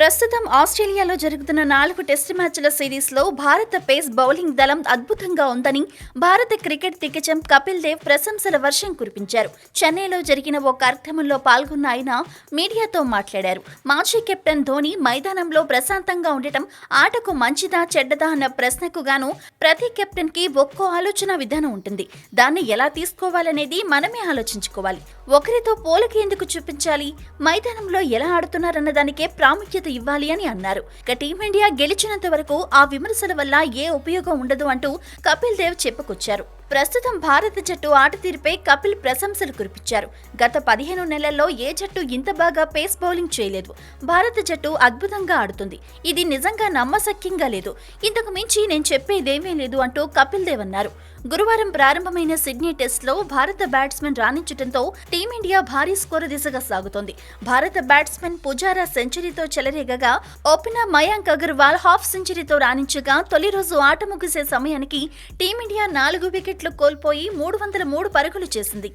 ప్రస్తుతం ఆస్ట్రేలియాలో జరుగుతున్న 4 టెస్ట్ మ్యాచ్ల సిరీస్లో భారత పేస్ బౌలింగ్ దళం అద్భుతంగా ఉందని భారత క్రికెట్ దిగ్గజం కపిల్ దేవ్ ప్రశంసల వర్షం కురిపించారు. చెన్నైలో జరిగిన ఓ కార్యక్రమంలో పాల్గొన్న ఆయన మీడియాతో మాట్లాడారు. మాజీ కెప్టెన్ ధోని మైదానంలో ప్రశాంతంగా ఉండటం ఆటకు మంచిదా చెడ్డదా అన్న ప్రశ్నకు గాను ప్రతి కెప్టెన్ కి ఒక్కో ఆలోచన విధానం ఉంటుంది. దాన్ని ఎలా తీసుకోవాలనేది మనమే ఆలోచించుకోవాలి. ఒకరితో పోలిక ఎందుకు చూపించాలి, మైదానంలో ఎలా ఆడుతున్నారన్న దానికే ప్రాముఖ్యత ఇవ్వాలి అని అన్నారు. ఇక టీమిండియా గెలిచినంత వరకు ఆ విమర్శల వల్ల ఏ ఉపయోగం ఉండదు అంటూ కపిల్ దేవ్ చెప్పుకొచ్చారు. ప్రస్తుతం భారత జట్టు ఆట తీరుపై కపిల్ ప్రశంసలు కురిపించారు. గత 15 నెలల్లో ఏ జట్టు ఇంత బాగా పేస్ బౌలింగ్ చేయలేదు. భారత జట్టు అద్భుతంగా ఆడుతుంది. ఇది నిజంగా నమ్మశక్యంగా లేదు. ఇంతకు మించి నేను చెప్పేదేమీ లేదు అంటూ కపిల్ దేవ్ అన్నారు. గురువారం ప్రారంభమైన సిడ్నీ టెస్ట్లో భారత బ్యాట్స్మెన్ రాణించడంతో టీమిండియా భారీ స్కోరు దిశగా సాగుతోంది. భారత బ్యాట్స్మెన్ పుజారా సెంచరీతో చెలరేగగా ఓపెనర్ మయాంక్ అగర్వాల్ హాఫ్ సెంచరీతో రాణించగా తొలి రోజు ఆట ముగిసే సమయానికి టీమిండియా 4 వికెట్లు కోల్పోయి 303 పరుగులు చేసింది.